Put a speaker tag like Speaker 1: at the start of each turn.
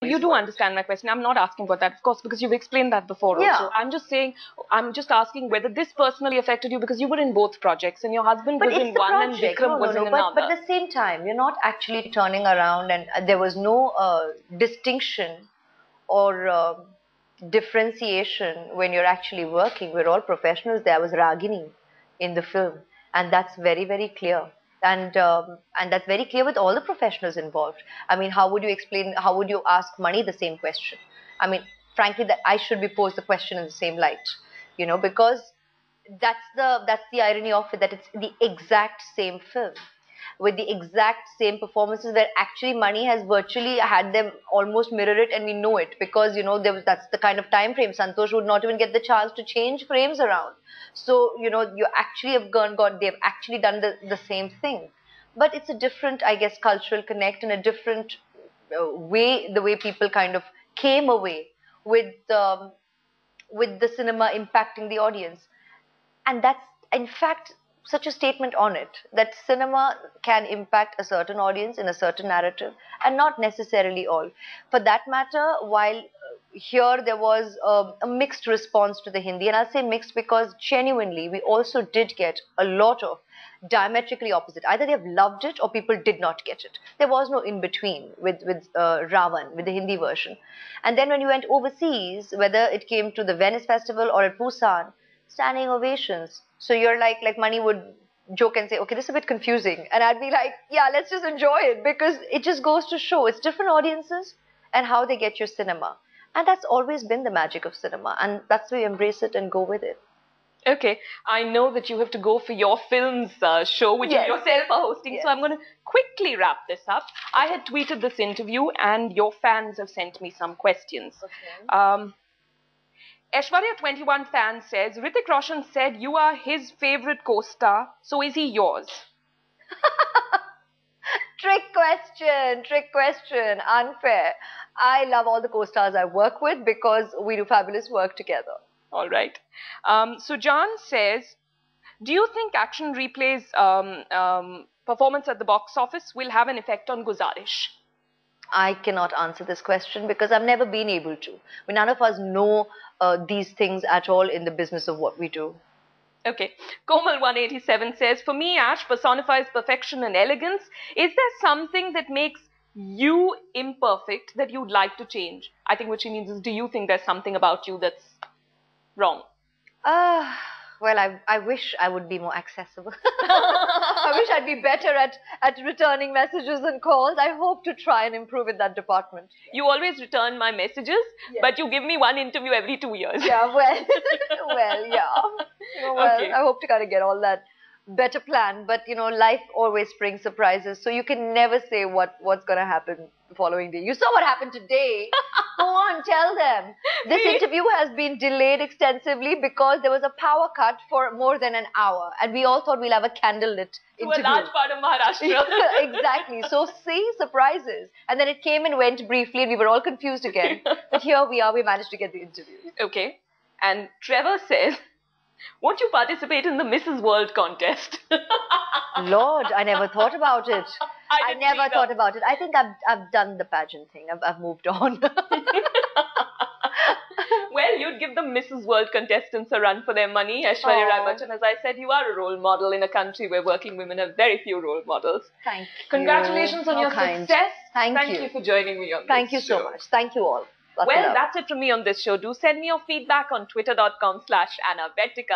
Speaker 1: You do understand my question. I'm not asking for that, of course, because you've explained that before also. I'm just saying, I'm just asking whether this personally affected you because you were in both projects and your husband was in one and Vikram was in another.
Speaker 2: But at the same time, you're not actually turning around and there was no distinction or differentiation when you're actually working. We're all professionals. There was Ragini in the film, and that's very, very clear. And that's very clear with all the professionals involved. I mean, how would you explain, how would you ask Mani the same question? I mean, frankly, that I should be posed the question in the same light, you know, because that's the irony of it, that it's the exact same film with the exact same performances, where actually Mani has virtually had them almost mirror it, and we know it because, you know, that's the kind of time frame. Santosh would not even get the chance to change frames around. So, you know, you actually have they've actually done the same thing. But it's a different, I guess, cultural connect, and a different way, the way people kind of came away with the cinema impacting the audience. And that's, in fact, such a statement on it, that cinema can impact a certain audience in a certain narrative and not necessarily all. For that matter, while here there was a mixed response to the Hindi, and I'll say mixed because genuinely we also did get a lot of diametrically opposite. Either they have loved it or people did not get it. There was no in between with Ravan, with the Hindi version. And then when you went overseas, whether it came to the Venice Festival or at Busan, standing ovations. So you're like Mani would joke and say, okay, this is a bit confusing. And I'd be like, yeah, let's just enjoy it, because it just goes to show it's different audiences and how they get your cinema. And that's always been the magic of cinema. And that's why we embrace it and go with it.
Speaker 1: Okay, I know that you have to go for your film's show, which you yourself are hosting. So I'm going to quickly wrap this up. I had tweeted this interview and your fans have sent me some questions. Okay. Aishwarya21 fan says, Hrithik Roshan said you are his favorite co-star, so is he yours?
Speaker 2: Trick question, unfair. I love all the co-stars I work with because we do fabulous work together.
Speaker 1: All right. Sujan says, do you think Action Replay's performance at the box office will have an effect on Guzarish?
Speaker 2: I cannot answer this question because I've never been able to. I mean, none of us know these things at all in the business of what we do.
Speaker 1: Okay. Komal187 says, for me, Ash personifies perfection and elegance. Is there something that makes you imperfect that you'd like to change? I think what she means is, do you think there's something about you that's wrong?
Speaker 2: Well, I wish I would be more accessible. I wish I'd be better at returning messages and calls. I hope to try and improve in that department.
Speaker 1: You always return my messages, but you give me one interview every 2 years.
Speaker 2: Yeah, well, yeah. Okay. I hope to kind of get all that better plan. But, you know, life always brings surprises. So you can never say what's going to happen the following day. You saw what happened today. Go on, tell them. This interview has been delayed extensively because there was a power cut for more than an hour. And we all thought we'll have a candlelit interview.
Speaker 1: To a large part of Maharashtra.
Speaker 2: Exactly. So see, surprises. And then it came and went briefly and we were all confused again. But here we are, we managed to get the interview.
Speaker 1: Okay. And Trevor says, won't you participate in the Mrs. World contest?
Speaker 2: Lord, I never thought about it. I never thought about it. I think I've done the pageant thing. I've moved on.
Speaker 1: Well, you'd give the Mrs. World contestants a run for their money. Aishwarya Rai Bachchan, as I said, you are a role model in a country where working women have very few role models.
Speaker 2: Thank you.
Speaker 1: Congratulations on your success.
Speaker 2: Thank you
Speaker 1: for joining me on this
Speaker 2: Thank you so much. Thank you all.
Speaker 1: Well, that's it from me on this show. Do send me your feedback on twitter.com/AnnaVetica.